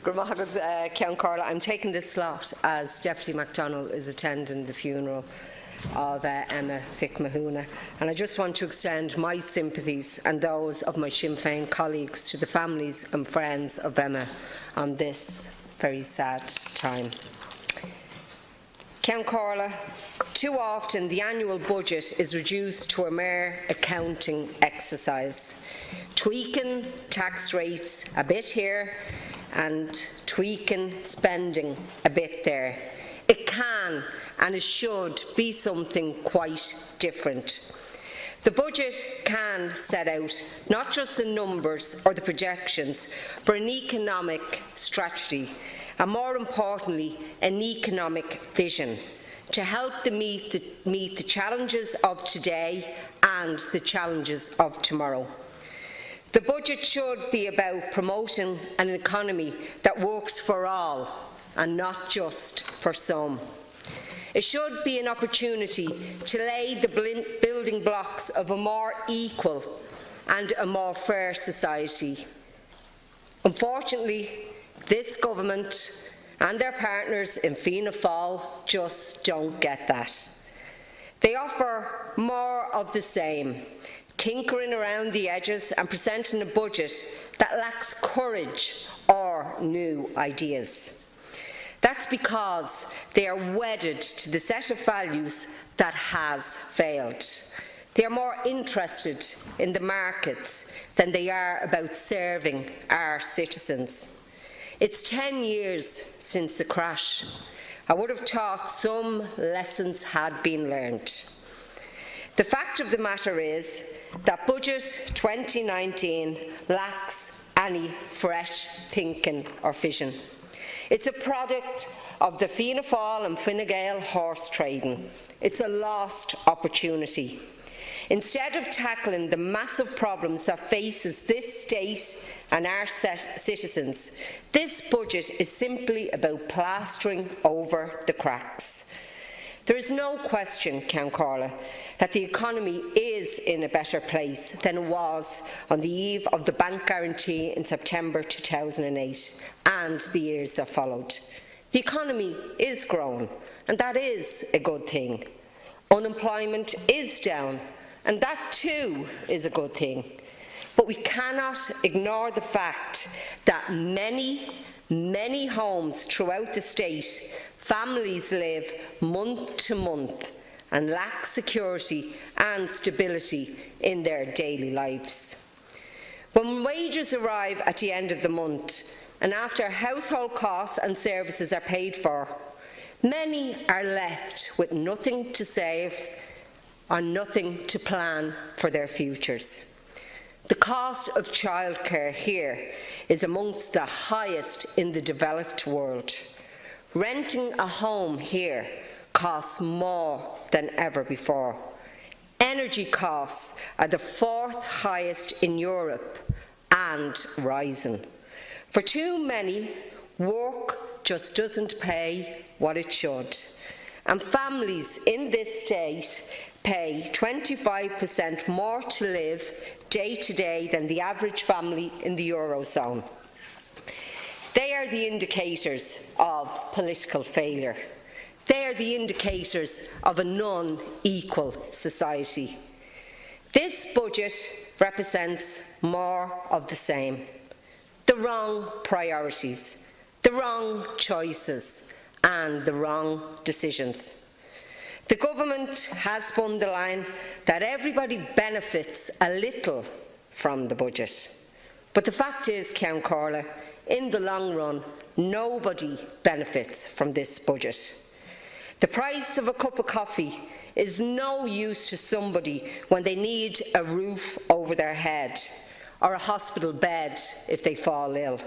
Ceann Comhairle, I'm taking this slot as Deputy MacDonald is attending the funeral of Emma Fitzmahoona, and I just want to extend my sympathies and those of my Sinn Féin colleagues to the families and friends of Emma on this very sad time. Ceann Comhairle, too often the annual budget is reduced to a mere accounting exercise, tweaking tax rates a bit here and tweaking spending a bit there. It can and it should be something quite different. The budget can set out not just the numbers or the projections, but an economic strategy, and more importantly, an economic vision to help them meet the challenges of today and the challenges of tomorrow. The budget should be about promoting an economy that works for all and not just for some. It should be an opportunity to lay the building blocks of a more equal and a more fair society. Unfortunately, this government and their partners in Fianna Fáil just don't get that. They offer more of the same, tinkering around the edges and presenting a budget that lacks courage or new ideas. That's because they are wedded to the set of values that has failed. They are more interested in the markets than they are about serving our citizens. It's 10 years since the crash. I would have thought some lessons had been learned. The fact of the matter is that Budget 2019 lacks any fresh thinking or vision. It's a product of the Fianna Fáil and Fine Gael horse trading. It's a lost opportunity. Instead of tackling the massive problems that faces this state and our citizens, this budget is simply about plastering over the cracks. There is no question, Ceann Comhairle, that the economy is in a better place than it was on the eve of the bank guarantee in September 2008 and the years that followed. The economy is growing, and that is a good thing. Unemployment is down, and that too is a good thing. But we cannot ignore the fact that many homes throughout the state, families live month to month and lack security and stability in their daily lives. When wages arrive at the end of the month and after household costs and services are paid for, many are left with nothing to save or nothing to plan for their futures. The cost of childcare here is amongst the highest in the developed world. Renting a home here costs more than ever before. Energy costs are the 4th highest in Europe and rising. For too many, work just doesn't pay what it should. And families in this state pay 25% more to live day to day than the average family in the Eurozone. They are the indicators of political failure. They are the indicators of an unequal society. This budget represents more of the same. The wrong priorities, the wrong choices, and the wrong decisions. The government has spun the line that everybody benefits a little from the budget. But the fact is, Ceann Comhairle, in the long run, nobody benefits from this budget. The price of a cup of coffee is no use to somebody when they need a roof over their head or a hospital bed if they fall ill.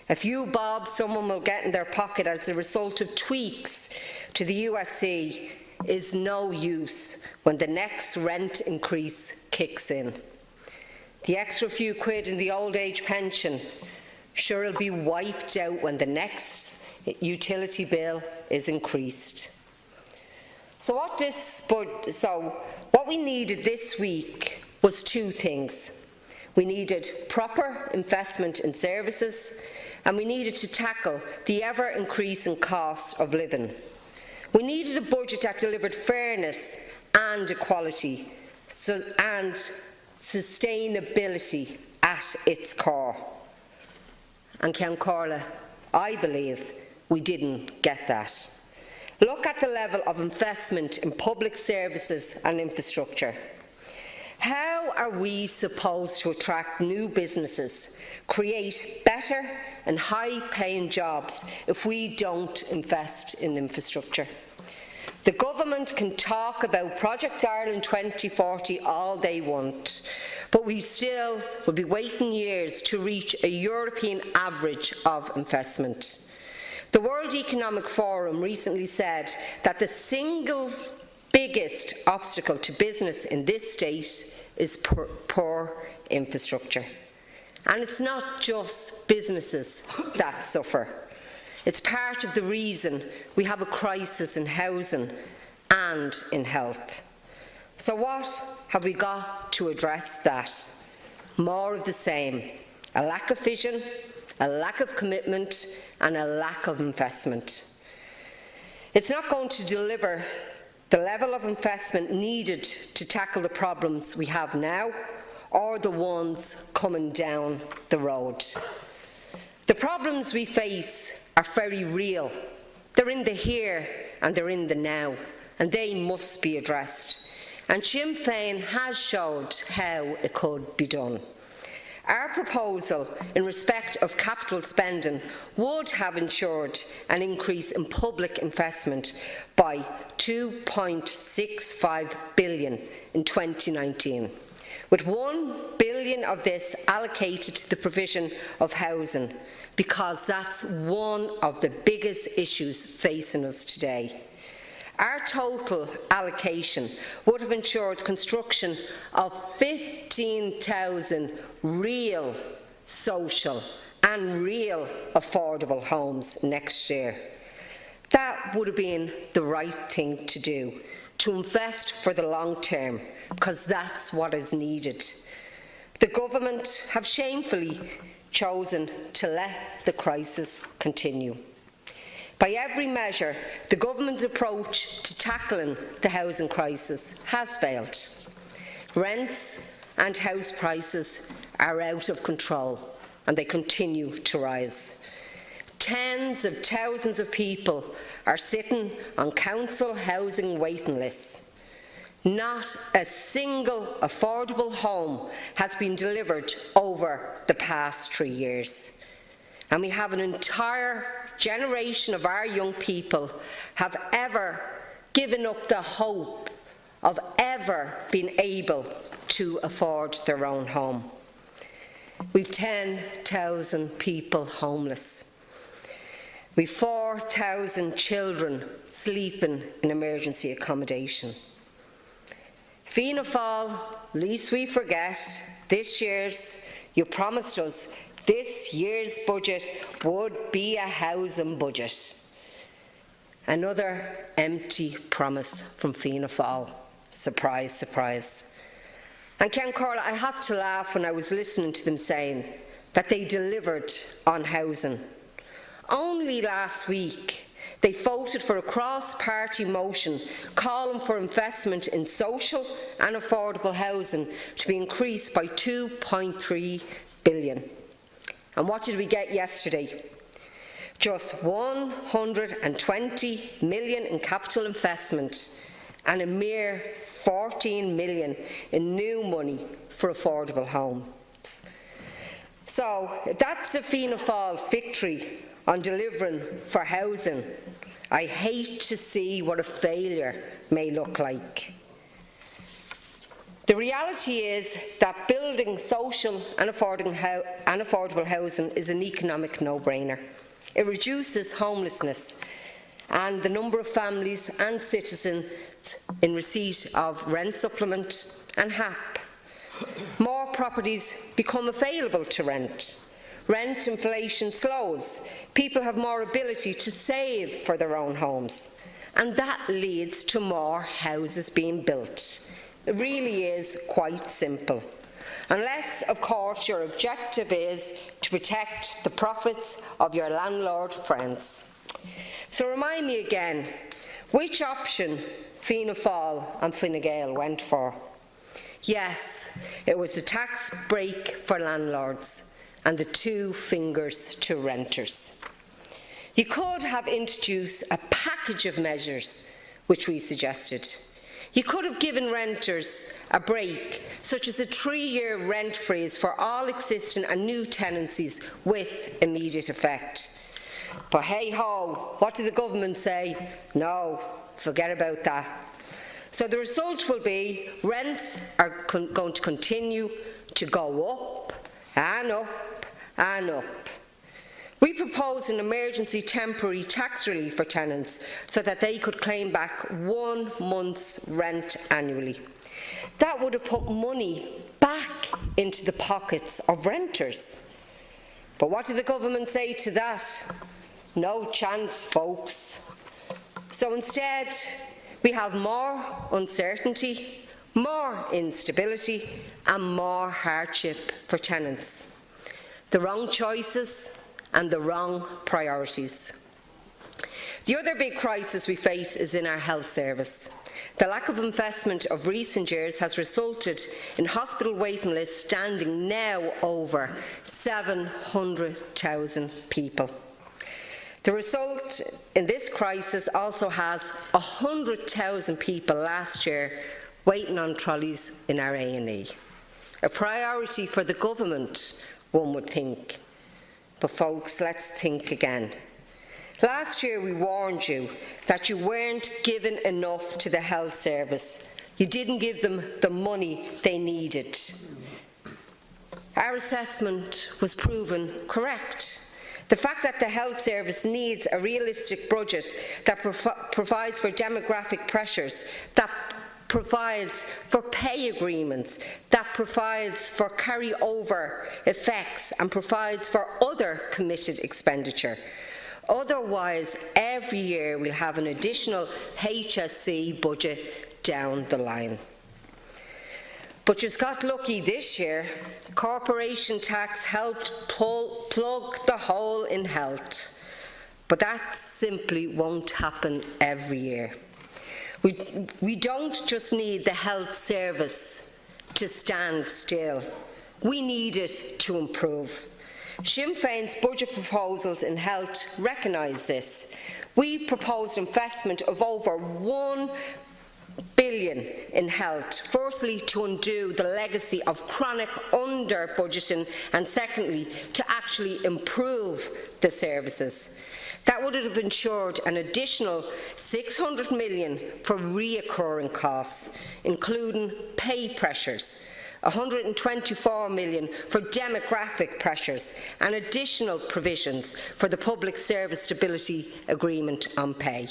A few bob someone will get in their pocket as a result of tweaks to the USC is no use when the next rent increase kicks in. The extra few quid in the old age pension, sure, it'll be wiped out when the next utility bill is increased. So what we needed this week was two things. We needed proper investment in services, and we needed to tackle the ever-increasing cost of living. We needed a budget that delivered fairness and equality and sustainability at its core. And Ceann Comhairle, I believe we didn't get that. Look at the level of investment in public services and infrastructure. How are we supposed to attract new businesses, create better and high-paying jobs if we don't invest in infrastructure? The government can talk about Project Ireland 2040 all they want, but we still will be waiting years to reach a European average of investment. The World Economic Forum recently said that the single biggest obstacle to business in this state is poor infrastructure. And it's not just businesses that suffer. It's part of the reason we have a crisis in housing and in health. So what have we got to address that? More of the same. A lack of vision, a lack of commitment, and a lack of investment. It's not going to deliver the level of investment needed to tackle the problems we have now or the ones coming down the road. The problems we face are very real. They're in the here and they're in the now, and they must be addressed. And Sinn Féin has showed how it could be done. Our proposal in respect of capital spending would have ensured an increase in public investment by €2.65 billion in 2019, with €1 billion of this allocated to the provision of housing, because that's one of the biggest issues facing us today. Our total allocation would have ensured construction of 15,000 real social and real affordable homes next year. That would have been the right thing to do, to invest for the long term, because that's what is needed. The government have shamefully chosen to let the crisis continue. By every measure, the government's approach to tackling the housing crisis has failed. Rents and house prices are out of control, and they continue to rise. Tens of thousands of people are sitting on council housing waiting lists. Not a single affordable home has been delivered over the past 3 years. And we have an entire generation of our young people have ever given up the hope of ever being able to afford their own home. We've 10,000 people homeless. We've 4,000 children sleeping in emergency accommodation. Fianna Fáil, lest we forget, you promised us this year's budget would be a housing budget. Another empty promise from Fianna Fáil. Surprise, surprise. And Ceann Comhairle, I had to laugh when I was listening to them saying that they delivered on housing. Only last week, they voted for a cross-party motion calling for investment in social and affordable housing to be increased by €2.3 billion. And what did we get yesterday? Just €120 million in capital investment and a mere €14 million in new money for affordable homes. So, if that's the Fianna Fáil victory on delivering for housing, I hate to see what a failure may look like. The reality is that building social and affordable housing is an economic no-brainer. It reduces homelessness and the number of families and citizens in receipt of rent supplement and HAP. More properties become available to rent. Rent inflation slows. People have more ability to save for their own homes. And that leads to more houses being built. It really is quite simple. unless, of course, your objective is to protect the profits of your landlord friends. So remind me again, which option Fianna Fáil and Fine Gael went for? Yes, it was the tax break for landlords and the 2 fingers to renters. You could have introduced a package of measures which we suggested. You could have given renters a break, such as a 3-year rent freeze for all existing and new tenancies with immediate effect. But hey-ho, what did the government say? No, forget about that. So the result will be rents are going to continue to go up and up and up. We proposed an emergency temporary tax relief for tenants so that they could claim back 1 month's rent annually. That would have put money back into the pockets of renters. But what did the government say to that? No chance, folks. So instead, we have more uncertainty, more instability, and more hardship for tenants. The wrong choices and the wrong priorities. The other big crisis we face is in our health service. The lack of investment of recent years has resulted in hospital waiting lists standing now over 700,000 people. The result in this crisis also has 100,000 people last year waiting on trolleys in our A&E. A priority for the government, one would think. But folks, let's think again. Last year we warned you that you weren't given enough to the health service. You didn't give them the money they needed. Our assessment was proven correct. The fact that the health service needs a realistic budget that provides for demographic pressures, that provides for pay agreements, that provides for carry-over effects and provides for other committed expenditure. Otherwise, every year we'll have an additional HSC budget down the line. But just got lucky this year. Corporation tax helped plug the hole in health. But that simply won't happen every year. We don't just need the health service to stand still. We need it to improve. Sinn Féin's budget proposals in health recognise this. We proposed investment of over £1 billion in health, firstly to undo the legacy of chronic under-budgeting and secondly to actually improve the services. That would have ensured an additional £600 million for reoccurring costs, including pay pressures, £124 million for demographic pressures and additional provisions for the Public Service Stability Agreement on pay.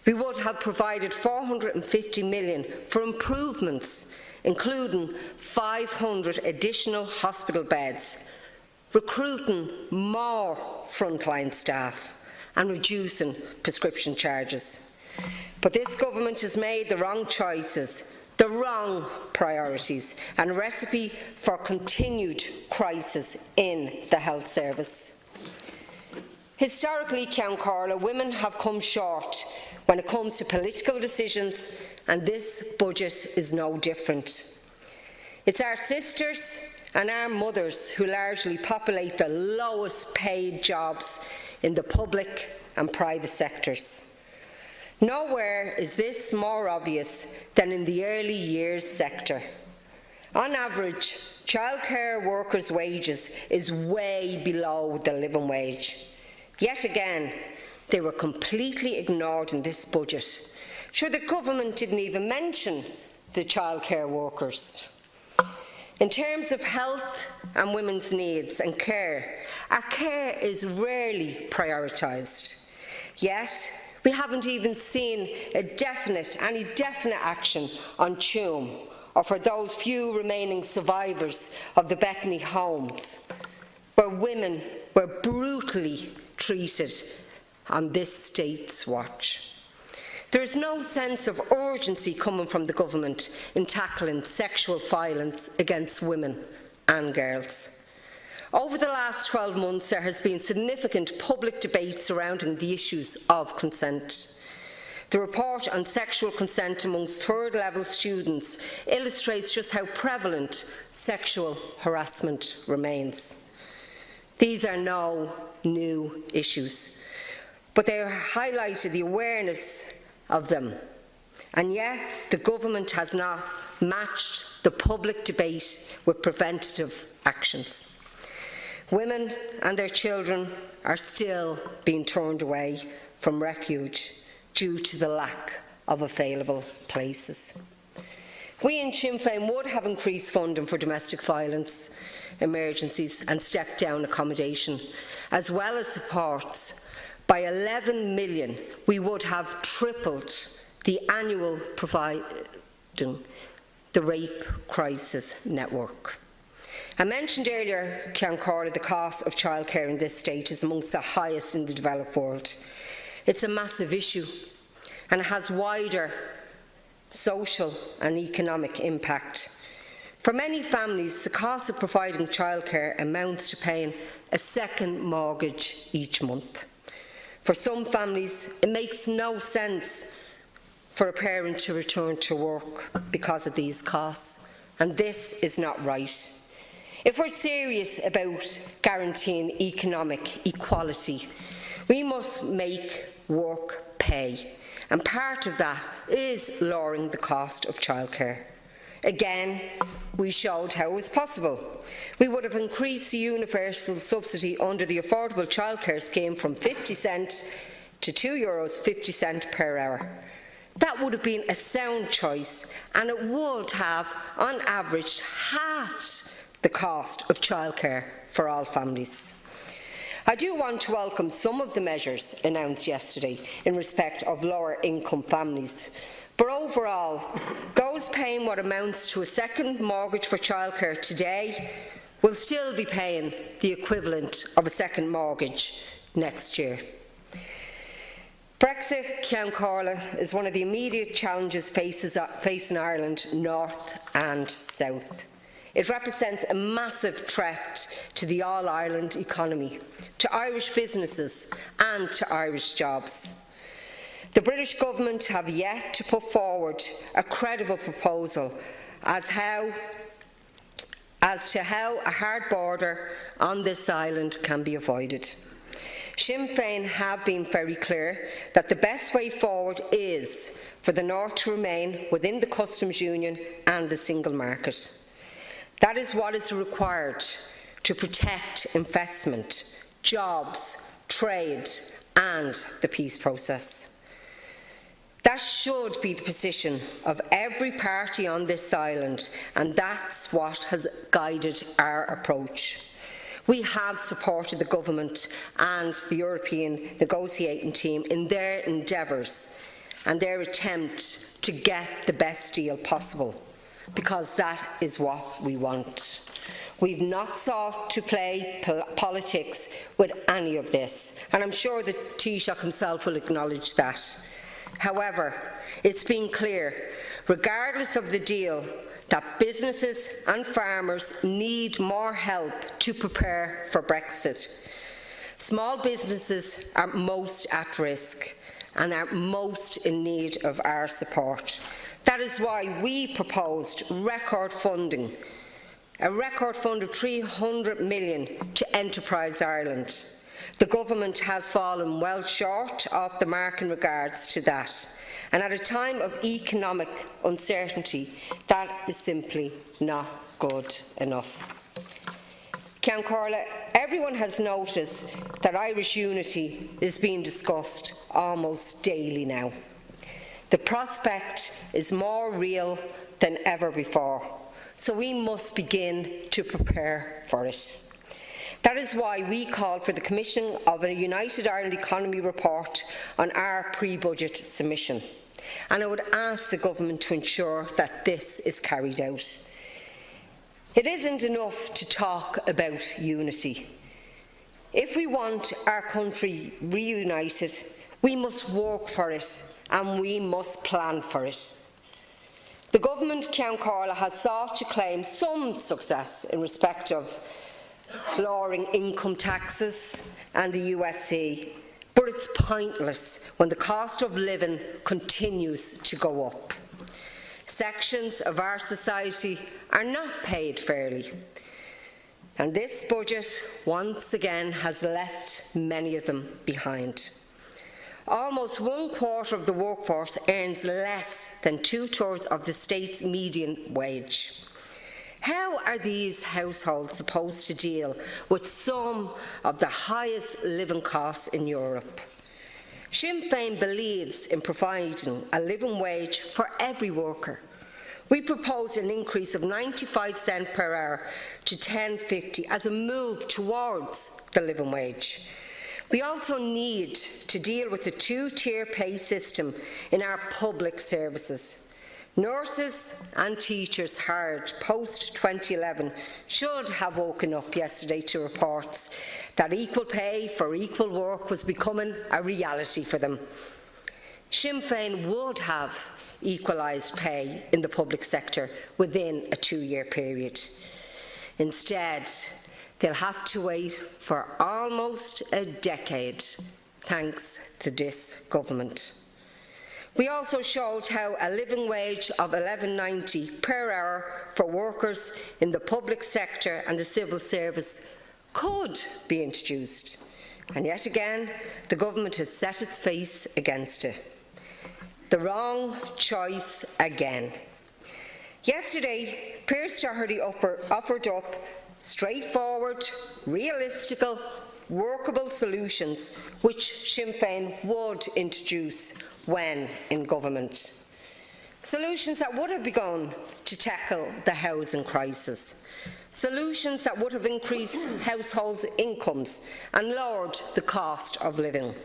We would have provided £450 million for improvements, including 500 additional hospital beds, recruiting more frontline staff and reducing prescription charges. But this government has made the wrong choices, the wrong priorities and a recipe for continued crisis in the health service. Historically, Ceann Comhairle, women have come short when it comes to political decisions, and this budget is no different. It's our sisters and our mothers who largely populate the lowest paid jobs in the public and private sectors. Nowhere is this more obvious than in the early years sector. On average, childcare workers' wages is way below the living wage. Yet again, they were completely ignored in this budget. Sure, the government didn't even mention the childcare workers. In terms of health and women's needs and care, our care is rarely prioritised. Yet, we haven't even seen any definite action on Tuam or for those few remaining survivors of the Bethany homes, where women were brutally treated on this state's watch. There is no sense of urgency coming from the government in tackling sexual violence against women and girls. Over the last 12 months, there has been significant public debate surrounding the issues of consent. The report on sexual consent amongst third-level students illustrates just how prevalent sexual harassment remains. These are no new issues, but they highlighted the awareness of them, and yet the government has not matched the public debate with preventative actions. Women and their children are still being turned away from refuge due to the lack of available places. We in Sinn Féin would have increased funding for domestic violence emergencies and step-down accommodation, as well as supports. By 11 million, we would have tripled the annual providing the Rape Crisis Network. I mentioned earlier, Ceann Comhairle, the cost of childcare in this state is amongst the highest in the developed world. It's a massive issue, and it has wider social and economic impact. For many families, the cost of providing childcare amounts to paying a second mortgage each month. For some families, it makes no sense for a parent to return to work because of these costs, and this is not right. If we're serious about guaranteeing economic equality, we must make work pay, and part of that is lowering the cost of childcare. Again, we showed how it was possible. We would have increased the universal subsidy under the Affordable Childcare Scheme from 50 cents to €2.50 per hour. That would have been a sound choice, and it would have, on average, halved the cost of childcare for all families. I do want to welcome some of the measures announced yesterday in respect of lower income families. But overall, those paying what amounts to a second mortgage for childcare today will still be paying the equivalent of a second mortgage next year. Brexit, Ceann Comhairle, is one of the immediate challenges facing Ireland, north and south. It represents a massive threat to the all-Ireland economy, to Irish businesses and to Irish jobs. The British government have yet to put forward a credible proposal as to how a hard border on this island can be avoided. Sinn Féin have been very clear that the best way forward is for the North to remain within the customs union and the single market. That is what is required to protect investment, jobs, trade and the peace process. That should be the position of every party on this island, and that's what has guided our approach. We have supported the government and the European negotiating team in their endeavours and their attempt to get the best deal possible, because that is what we want. We've not sought to play politics with any of this, and I'm sure that Taoiseach himself will acknowledge that. However, it's been clear, regardless of the deal, that businesses and farmers need more help to prepare for Brexit. Small businesses are most at risk and are most in need of our support. That is why we proposed record funding, a record fund of €300 million to Enterprise Ireland. The government has fallen well short of the mark in regards to that, and at a time of economic uncertainty, that is simply not good enough. Ceann Comhairle, everyone has noticed that Irish unity is being discussed almost daily now. The prospect is more real than ever before, so we must begin to prepare for it. That is why we called for the commission of a United Ireland Economy report on our pre-budget submission, and I would ask the government to ensure that this is carried out. It isn't enough to talk about unity. If we want our country reunited, we must work for it and we must plan for it. The Government Ceann Comhairle has sought to claim some success in respect of lowering income taxes and the USC, but it's pointless when the cost of living continues to go up. Sections of our society are not paid fairly, and this budget once again has left many of them behind. Almost 1/4 of the workforce earns less than 2/3 of the state's median wage. How are these households supposed to deal with some of the highest living costs in Europe? Sinn Féin believes in providing a living wage for every worker. We proposed an increase of 95 cents per hour to $10.50 as a move towards the living wage. We also need to deal with the two-tier pay system in our public services. Nurses and teachers hired post-2011 should have woken up yesterday to reports that equal pay for equal work was becoming a reality for them. Sinn Féin would have equalised pay in the public sector within a 2-year period. Instead, they'll have to wait for almost a decade, thanks to this government. We also showed how a living wage of $11.90 per hour for workers in the public sector and the civil service could be introduced. And yet again, the government has set its face against it. The wrong choice again. Yesterday, Pearse Doherty offered up straightforward, realistic, workable solutions which Sinn Féin would introduce when in government. Solutions that would have begun to tackle the housing crisis. Solutions that would have increased households' incomes and lowered the cost of living.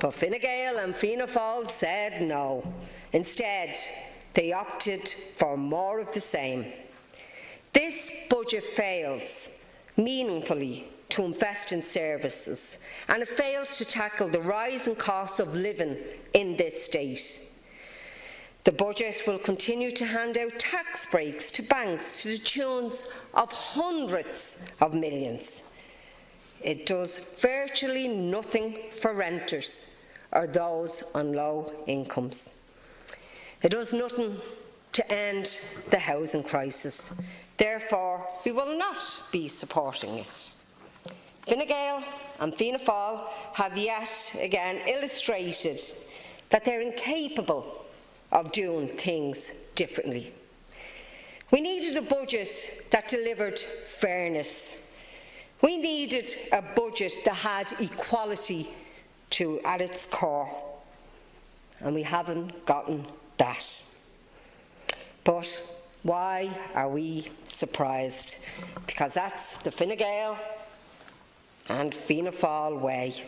But Fine Gael and Fianna Fáil said no. Instead, they opted for more of the same. This budget fails meaningfully to invest in services, and it fails to tackle the rising costs of living in this state. The budget will continue to hand out tax breaks to banks to the tunes of hundreds of millions. It does virtually nothing for renters or those on low incomes. It does nothing to end the housing crisis. Therefore, we will not be supporting it. Fine Gael and Fianna Fáil have yet again illustrated that they're incapable of doing things differently. We needed a budget that delivered fairness. We needed a budget that had equality at its core, and we haven't gotten that. But why are we surprised? Because that's the Fine Gael and Fianna Fáil way.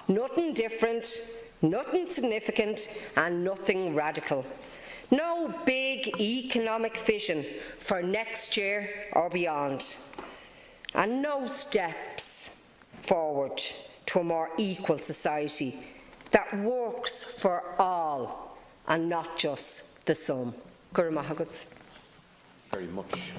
Nothing different, nothing significant, and nothing radical. No big economic vision for next year or beyond. And no steps forward to a more equal society that works for all and not just the some. Gura maith agat. Very much.